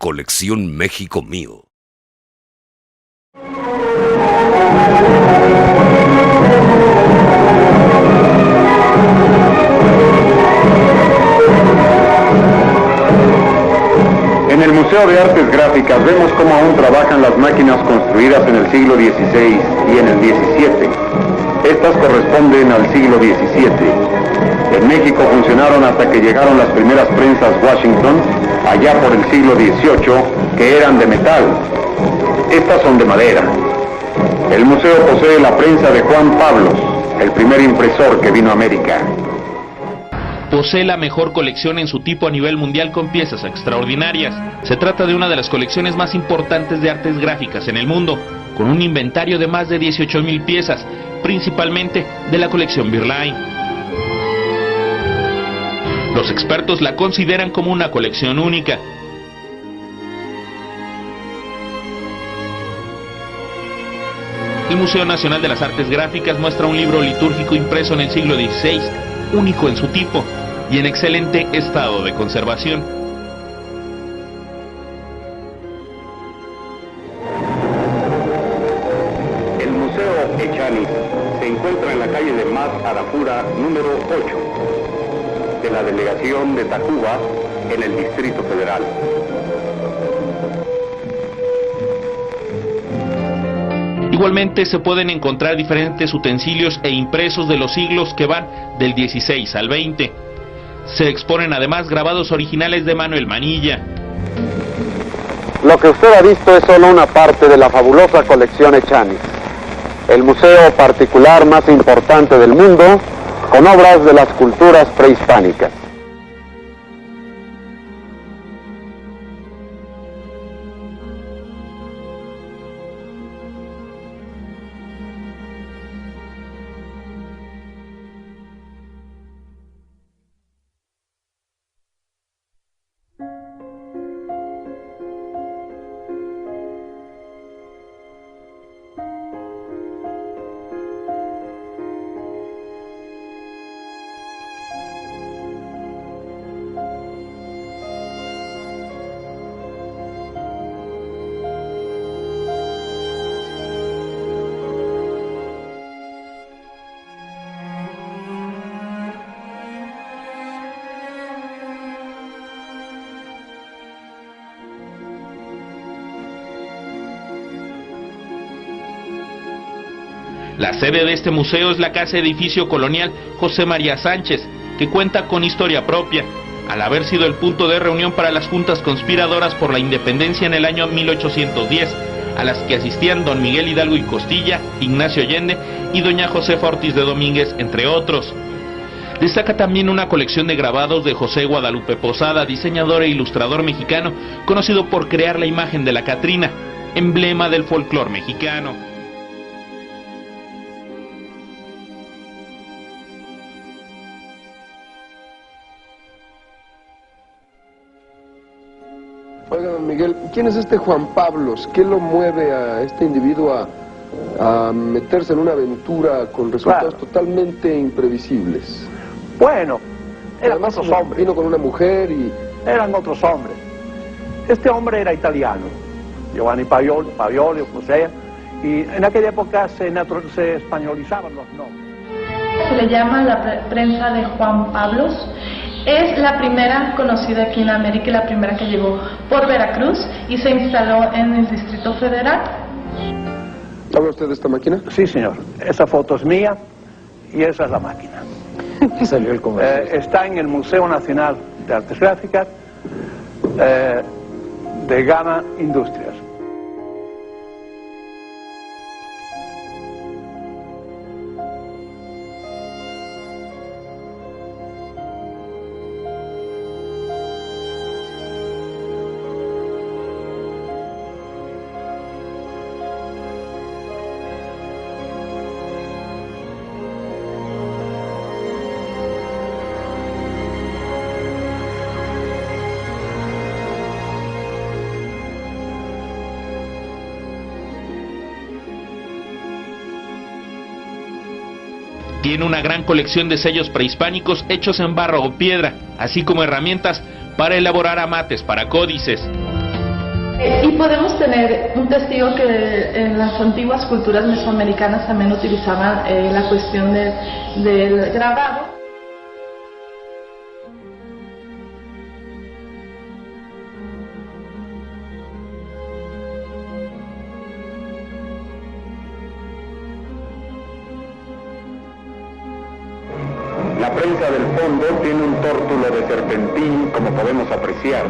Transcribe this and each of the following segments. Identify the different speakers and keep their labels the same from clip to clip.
Speaker 1: Colección México Mío.
Speaker 2: En el Museo de Artes Gráficas vemos cómo aún trabajan las máquinas construidas en el siglo XVI y en el XVII. Estas corresponden al siglo XVII. En México funcionaron hasta que llegaron las primeras prensas Washington, allá por el siglo XVIII, que eran de metal. Estas son de madera. El museo posee la prensa de Juan Pablos, el primer impresor que vino a América.
Speaker 3: Posee la mejor colección en su tipo a nivel mundial con piezas extraordinarias. Se trata de una de las colecciones más importantes de artes gráficas en el mundo, con un inventario de más de 18,000 piezas, principalmente de la colección Birley. Los expertos la consideran como una colección única. El Museo Nacional de las Artes Gráficas muestra un libro litúrgico impreso en el siglo XVI, único en su tipo y en excelente estado de conservación.
Speaker 2: El Museo Echaniz se encuentra en la calle de Mas Arafura, número 8, de la delegación de Tacuba, en el Distrito Federal.
Speaker 3: Igualmente se pueden encontrar diferentes utensilios e impresos de los siglos que van del 16 al 20. Se exponen además grabados originales de Manuel Manilla.
Speaker 2: Lo que usted ha visto es solo una parte de la fabulosa colección Echaniz, el museo particular más importante del mundo, con obras de las culturas prehispánicas.
Speaker 3: La sede de este museo es la Casa Edificio Colonial José María Sánchez, que cuenta con historia propia, al haber sido el punto de reunión para las juntas conspiradoras por la independencia en el año 1810, a las que asistían don Miguel Hidalgo y Costilla, Ignacio Allende y doña Josefa Ortiz de Domínguez, entre otros. Destaca también una colección de grabados de José Guadalupe Posada, diseñador e ilustrador mexicano, conocido por crear la imagen de la Catrina, emblema del folclore mexicano.
Speaker 4: Oiga, don Miguel, ¿quién es este Juan Pablos? ¿Qué lo mueve a este individuo a meterse en una aventura con resultados totalmente imprevisibles?
Speaker 5: Bueno, eran
Speaker 4: Además,
Speaker 5: otros hombres.
Speaker 4: vino con una mujer y...
Speaker 5: Eran otros hombres. Este hombre era italiano, Giovanni Pavioli, o sea, y en aquella época se españolizaban los nombres.
Speaker 6: Se le llama la prensa de Juan Pablos. Es la primera conocida aquí en América y la primera que llegó por Veracruz y se instaló en el Distrito Federal.
Speaker 4: ¿Habla usted de esta máquina?
Speaker 5: Sí, señor. Esa foto es mía y esa es la máquina.
Speaker 4: Salió el comercio.
Speaker 5: Está en el Museo Nacional de Artes Gráficas de Gama Industrias.
Speaker 3: Tiene una gran colección de sellos prehispánicos hechos en barro o piedra, así como herramientas para elaborar amates para códices.
Speaker 6: Y podemos tener un testigo que en las antiguas culturas mesoamericanas también utilizaban la cuestión del grabado.
Speaker 2: La prensa del fondo tiene un tórtulo de serpentín, como podemos apreciar.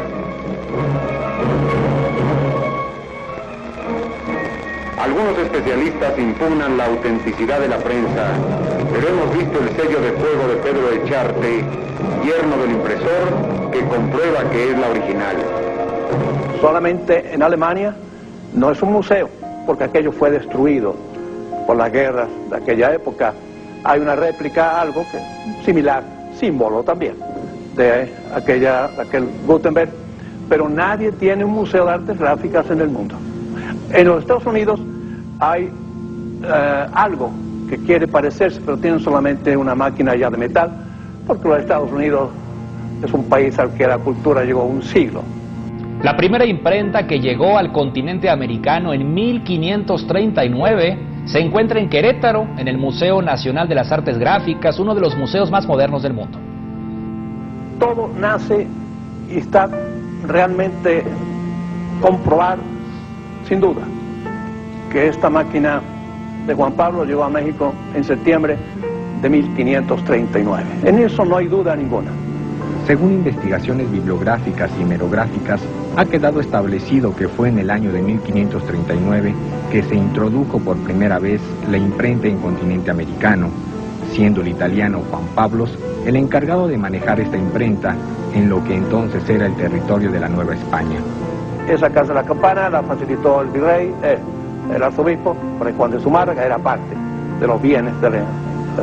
Speaker 2: Algunos especialistas impugnan la autenticidad de la prensa, pero hemos visto el sello de fuego de Pedro Echarte, yerno del impresor, que comprueba que es la original.
Speaker 5: Solamente en Alemania no es un museo, porque aquello fue destruido por las guerras de aquella época. Hay una réplica, algo que similar, símbolo también, de aquel Gutenberg, pero nadie tiene un museo de artes gráficas en el mundo. En los Estados Unidos hay algo que quiere parecerse, pero tienen solamente una máquina ya de metal, porque los Estados Unidos es un país al que la cultura llegó un siglo.
Speaker 7: La primera imprenta que llegó al continente americano en 1539 se encuentra en Querétaro, en el Museo Nacional de las Artes Gráficas, uno de los museos más modernos del mundo.
Speaker 5: Todo nace y está realmente comprobado, sin duda, que esta máquina de Juan Pablo llegó a México en septiembre de 1539. En eso no hay duda ninguna.
Speaker 8: Según investigaciones bibliográficas y hemerográficas, ha quedado establecido que fue en el año de 1539 que se introdujo por primera vez la imprenta en continente americano, siendo el italiano Juan Pablos el encargado de manejar esta imprenta en lo que entonces era el territorio de la Nueva España.
Speaker 5: Esa casa de la campana la facilitó el virrey, el arzobispo, Fray Juan de Zumárraga, era parte de los bienes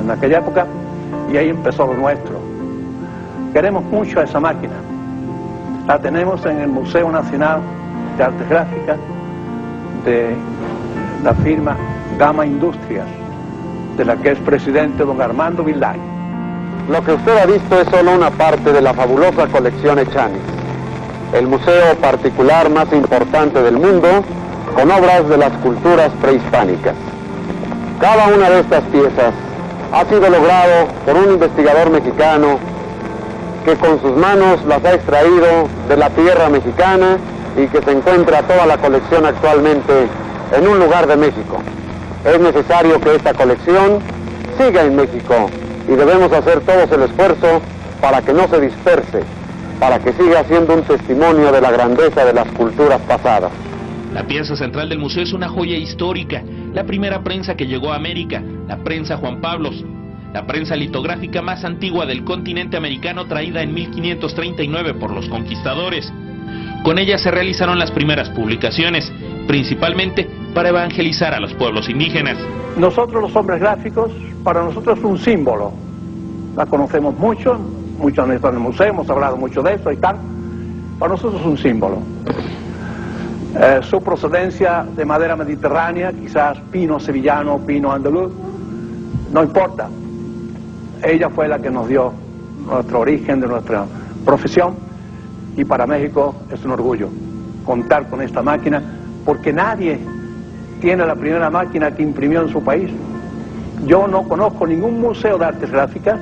Speaker 5: en aquella época, y ahí empezó lo nuestro. Queremos mucho a esa máquina. La tenemos en el Museo Nacional de Artes Gráficas de la firma Gama Industrias, de la que es presidente don Armando Villay.
Speaker 2: Lo que usted ha visto es solo una parte de la fabulosa colección Echanis, el museo particular más importante del mundo, con obras de las culturas prehispánicas. Cada una de estas piezas ha sido logrado por un investigador mexicano que con sus manos las ha extraído de la tierra mexicana y que se encuentra toda la colección actualmente en un lugar de México. Es necesario que esta colección siga en México y debemos hacer todos el esfuerzo para que no se disperse, para que siga siendo un testimonio de la grandeza de las culturas pasadas.
Speaker 3: La pieza central del museo es una joya histórica, la primera prensa que llegó a América, la prensa Juan Pablos, la prensa litográfica más antigua del continente americano, traída en 1539 por los conquistadores. Con ella se realizaron las primeras publicaciones, principalmente para evangelizar a los pueblos indígenas.
Speaker 5: Nosotros los hombres gráficos, para nosotros es un símbolo. La conocemos mucho, muchos han estado en el museo, hemos hablado mucho de eso y tal. Para nosotros es un símbolo. Su procedencia de madera mediterránea, quizás pino sevillano, pino andaluz, no importa. Ella fue la que nos dio nuestro origen, de nuestra profesión, y para México es un orgullo contar con esta máquina, porque nadie tiene la primera máquina que imprimió en su país. Yo no conozco ningún museo de artes gráficas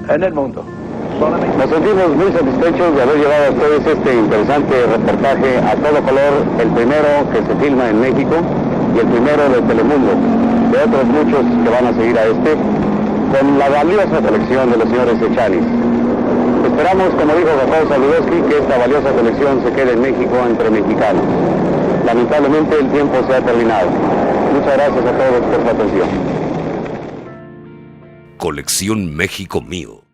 Speaker 5: en el mundo.
Speaker 2: Nos sentimos muy satisfechos de haber llevado a ustedes este interesante reportaje a todo color, el primero que se filma en México y el primero de Telemundo, de otros muchos que van a seguir a este, con la valiosa colección de los señores Echanis. Esperamos, como dijo Rafael Saludowski, que esta valiosa colección se quede en México entre mexicanos. Lamentablemente el tiempo se ha terminado. Muchas gracias a todos por su atención.
Speaker 1: Colección México Mío.